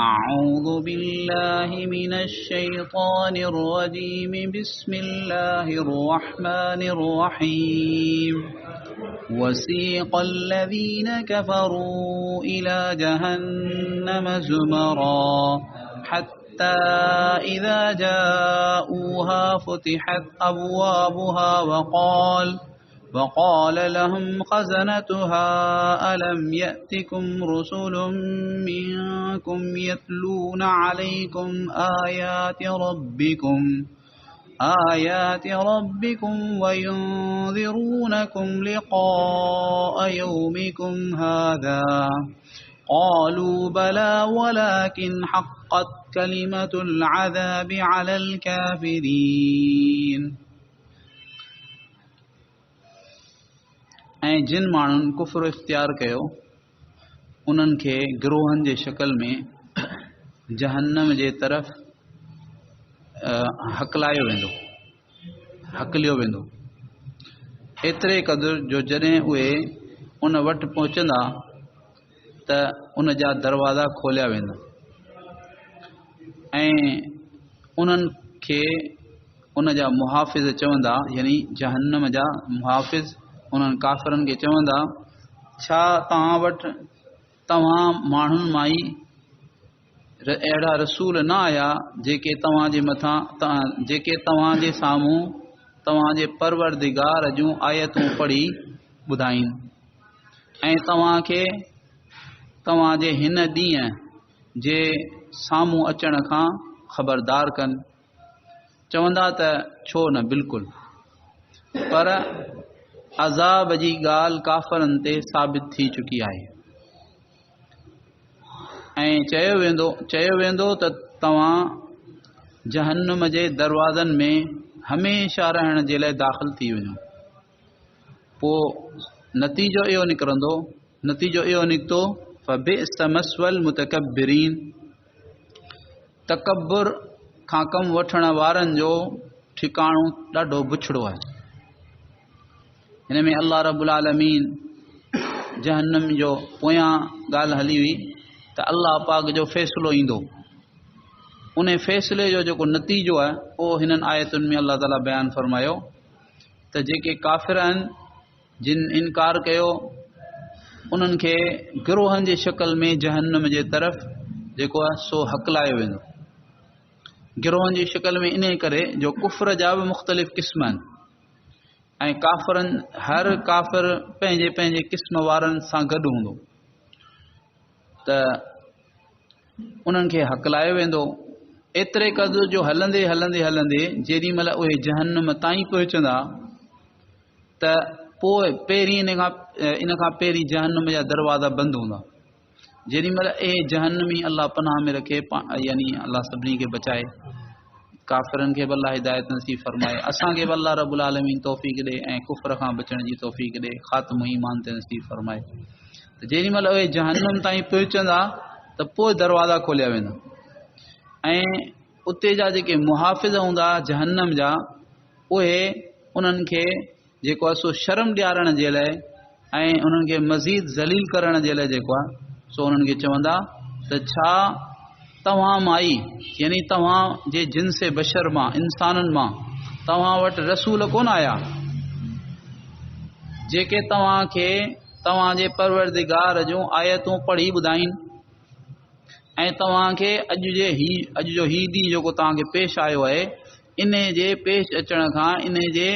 أعوذ بالله من الشيطان الرجيم بسم الله الرحمن الرحيم وسيق الذين كفروا إلى جهنم زمرا حتى إذا جاءوها فتحت أبوابها وقال لهم خزنتها ألم يأتكم رسل منكم يتلون عليكم آيات ربكم وينذرونكم لقاء يومكم هذا قالوا بلى ولكن حقت كلمة العذاب على الكافرين ऐं जिन माण्हुनि कुफ्र इख्तियार कयो उन्हनि खे गिरोहनि जे शक्ल में जहन्नम जे तरफ़ हकलियो वेंदो एतिरे क़दुरु जो जॾहिं उहे उन वटि पहुचंदा त उन जा दरवाज़ा खोलिया वेंदा ऐं उन्हनि खे उन जा मुहाफ़िज़ चवंदा यानी जहन्नम जा मुहाफ़िज़ उन्हनि काफ़िरनि खे चवंदा छा तव्हां वटि तव्हां माण्हुनि मां ई अहिड़ा रसूल न आया जेके तव्हांजे मथां जेके तव्हांजे साम्हूं तव्हांजे परवरदिगार जूं आयतूं पढ़ी ॿुधाइनि ऐं तव्हांखे तव्हांजे हिन ॾींहं जे साम्हूं अचण खां ख़बरदार कनि चवंदा त छो न बिल्कुलु पर अज़ाब जी ॻाल्हि काफ़रनि ते साबित थी चुकी आहे ऐं चयो वेंदो त तव्हां जहन्नम जे दरवाज़नि में हमेशा रहण जे लाइ दाख़िल थी वञो पोइ नतीजो इहो निकितो फबिअस मस्वल मुतकब्बिरीन तकब्बुर खां कम वठण वारनि जो ठिकाणो ॾाढो बुछड़ो आहे हिन में अल्लाह रब्बुल आलमीन जहन्नम जो पोयां ॻाल्हि हली हुई त अल्लाह पाक जो फ़ैसिलो ईंदो उन फ़ैसिले जो जेको नतीजो आहे उहो हिननि आयतुनि में अल्लाह ताला बयानु फ़रमायो त जेके काफ़िर आहिनि जिन इनकार कयो उन्हनि खे गिरोहनि जे शक्ल में जहन्नम जे तरफ़ जेको आहे सो हकलायो वेंदो गिरोहनि जी शक्ल में इन करे जो कुफ्र जा बि मुख़्तलिफ़ क़िस्म आहिनि ऐं काफ़िरनि हर काफ़िर पंहिंजे पंहिंजे क़िस्म वारनि सां गॾु हूंदो त उन्हनि खे हकलायो वेंदो एतिरे क़दुरु जो हलंदे हलंदे हलंदे जेॾी महिल उहे जहन्नम ताईं पहुचंदा त पोइ पहिरीं इन खां पहिरीं जहन्नम जा दरवाज़ा बंदि हूंदा जेॾी महिल जहन्नमी अल्लाह पनाह में रखे यानी अल्लाह सभिनी खे बचाए काफ़िरनि खे बि अल्लाह हिदायत नसीब फरमाए असांखे बि अल्लाह रब्बुल आलमीन तौफ़ीक़ ॾे ऐं कुफ्र खां बचण जी तौफ़ीक़ ॾे ख़ात्मो ईमान ते नसीब फरमाए त जेॾी महिल उहे जहन्नम ताईं पहुचंदा त पोइ दरवाज़ा खोलिया वेंदा ऐं उते जा जेके मुहाफ़िज़ हूंदा जहन्नम जा उहे उन्हनि खे जेको आहे सो शर्म ॾियारण जे लाइ ऐं उन्हनि खे मज़ीद ज़लील करण जे लाइ जेको आहे सो उन्हनि खे चवंदा त छा तव्हां माई यानी तव्हां जे जिन्स बशर मां इंसाननि मां तव्हां वटि रसूल कोन आया जेके तव्हांखे तव्हांजे परवरदिगार जूं आयतूं पढ़ी ॿुधाइनि ऐं तव्हांखे अॼु जो ही ॾींहुं जेको तव्हांखे पेश आयो आहे इन जे पेश अचण खां इन जे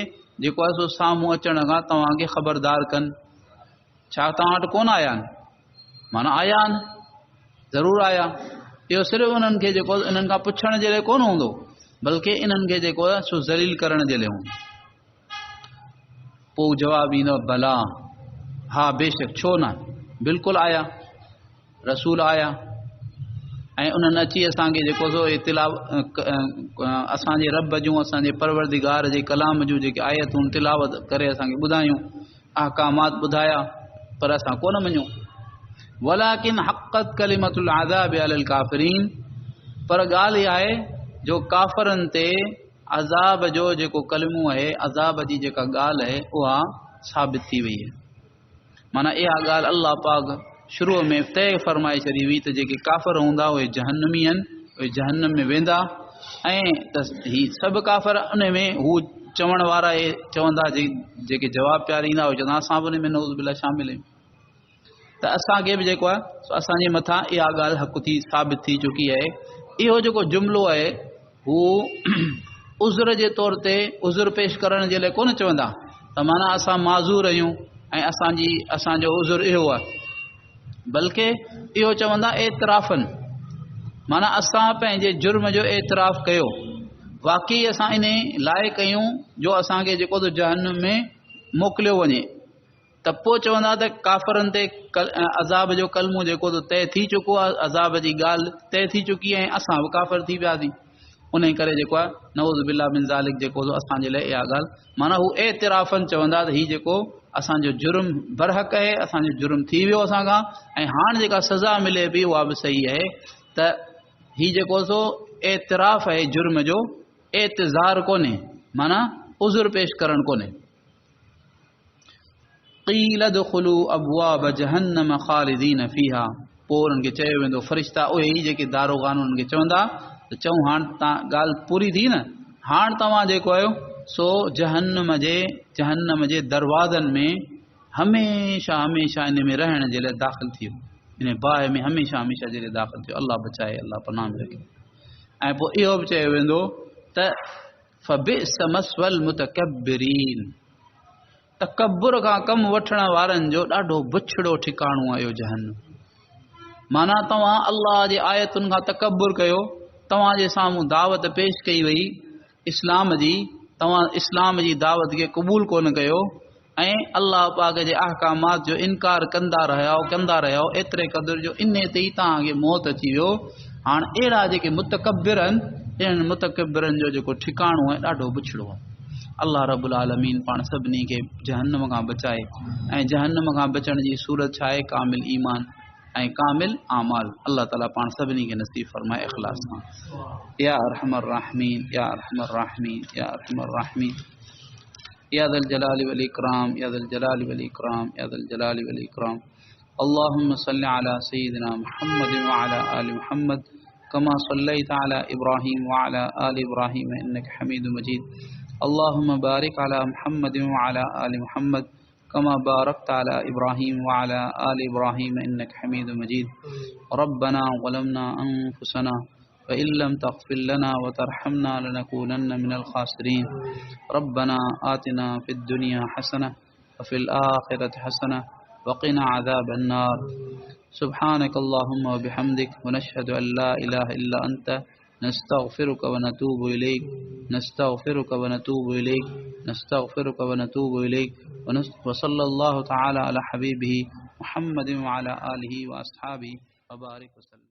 जेको आहे सो साम्हूं अचण खां तव्हांखे ख़बरदार कनि छा तव्हां वटि कोन आया आहिनि माना आया आहिनि ज़रूरु आया इहो सिर्फ़ु उन्हनि खे जेको इन्हनि खां पुछण जे लाइ कोन हूंदो बल्कि इन्हनि खे जेको आहे सो ज़लील करण जे लाइ हूंदो पोइ जवाबु ईंदो भला हा बेशक छो न बिल्कुलु आया रसूल आया ऐं उन्हनि अची असांखे जेको सो असांजे रब जूं असांजे परवरदिगार जे कलाम जूं जेके आयतूं तिलावत करे असांखे ॿुधायूं अहकामात ॿुधाया पर असां कोन मञूं वलाकिन हक़त कलिमतुल अज़ाब अलल काफ़िरीन पर ॻाल्हि इहा आहे जो काफ़िरनि ते अज़ाब जो जेको कलिमो आहे अज़ाब जी जेका ॻाल्हि आहे उहा साबित थी वई आहे माना इहा ॻाल्हि अल्लाह पाक शुरू में तय फरमाए छॾी हुई त जेके काफ़र हूंदा उहे जहन्नमी आहिनि, उहे जहन्नम में वेंदा ऐं त ही सभु काफ़र उन में हू चवण वारा चवंदा जेके जवाब पिया ॾींदा उहे चवंदा असां बि उन में नऊज़ बिल्लाह शामिल आहियूं। त असांखे बि जेको आहे असांजे मथां इहा ॻाल्हि हक़ थी साबित थी चुकी आहे। इहो जेको जुमिलो आहे हू उज़र जे तौर ते उज़र पेश करण जे लाइ कोन चवंदा त माना असां माज़ूर आहियूं ऐं असांजो उज़र इहो आहे, बल्कि इहो चवंदा एतिराफ़नि, माना असां पंहिंजे जुर्म जो एतिराफ़ कयो, वाक़ई असां इन लाइ कयूं जो असांखे जेको त जहन्नम में मोकिलियो वञे। त पोइ चवंदा त काफ़रनि ते अज़ाब जो कलमो जेको त तय थी चुको आहे, अज़ाब जी ॻाल्हि तय थी चुकी आहे ऐं असां बि काफ़र थी वियासीं। उन करे जेको आहे नऊज़ बिल्लाह मिन ज़ालिक जेको असांजे लाइ इहा ॻाल्हि माना हू एतिराफ़नि चवंदा त हीउ जेको असांजो जुर्म बरहक आहे, असांजो जुर्म थी वियो असांखां ऐं हाणे जेका सज़ा मिले पई उहा बि सही आहे। त हीउ जेको सो एतिराफ़ आहे जुर्म जो, एतिज़ार कोन्हे, माना उज़ुर पेश करणु कोन्हे। क़ील दुख़ुलू अबवाब जहन्नम ख़ालिदीन फ़ीहा, पोइ उन्हनि खे चयो वेंदो, फ़रिश्ता उहे ई जेके दारोगान उन्हनि खे चवंदा त चऊं हाणे तव्हां ॻाल्हि पूरी थी न, हाणे तव्हां जेको आहियो सो जहन्नम जे दरवाज़नि में हमेशा हमेशा इन में रहण जे लाइ दाख़िल थी वियो, इन बाहि में हमेशा हमेशा जे लाइ दाख़िल थियो। अल्लाह बचाए, अल्लाह पनाह में रखे। ऐं पोइ इहो बि चयो वेंदो त फ़बिअस मस्वल मुतकब्बिरीन, तकब्बुर खां कमु वठण वारनि जो ॾाढो बुछड़ो ठिकाणो आहे इहो जहन्नम। माना तव्हां अल्लाह जे आयतुनि खां तकब्बुर कयो, तव्हांजे साम्हूं दावत पेश कई वई इस्लाम जी, तव्हां इस्लाम जी दावत खे क़बूल कोन कयो ऐं अल्लाह पाक जे अहकामात जो इनकार कंदा रहिया, एतिरे क़दुरु जो इन ते ई तव्हांखे मौत अची वियो। हाणे अहिड़ा जेके मुतकब्बिर आहिनि, इन्हनि मुतकब्बिरनि जो जेको ठिकाणो आहे ॾाढो बुछड़ो आहे। अल्लाह रब्बुल आलमीन पाण सभिनी खे जहन्नम खां बचाए ऐं जहन्नम खां बचण जी सूरत छा आहे? कामिल ईमान ऐं कामिल आमाल। अल्लाह ताला पाण सभिनी खे नसीब फरमाए इख़लास सां। या अरहमर राहिमीन, या अरहमर राहिमीन, या अरहमर राहिमीन, या ज़ल जलाली वल इकराम, या ज़ल जलाली वल इकराम, या ज़ल जलाली वल इकराम। अल्लाहुम्मा सल्लि अला सय्यिदिना मुहम्मद व अला आलि मुहम्मद कमा सल्लैत अला इब्राहीम व अला आलि इब्राहीम इन्नका हमीदुम मजीद। अल्लाहुम्मा बारिक अला मुहम्मद व अला आलि मुहम्मद कमा बारकत अला इब्राहीम व अला आलि इब्राहीम इन्नका हमीदुम मजीद। रब्बना ज़लमना अनफुसना फ़इन लम तग़फिर लना व तरहमना लनकूनन्न मिनल ख़ासिरीन। रब्बना आतिना फ़िद दुनिया हसनह व फ़िल आखिरति हसनह व क़िना अज़ाबन नार। सुब्हानक अल्लाहुम्मा व बिहम्दिक व नशहदु अन ला इलाहा इल्ला अंत नस्तगफिरुका व नतूबु इलैक, नस्तगफिरुका व नतूबु इलैक, नस्तगफिरुका व नतूबु इलैक व सल्लल्लाहु तआला अला हबीबिही मुहम्मदिन व अला आलिहि व अस्हाबिही व बारिक वसल्लम।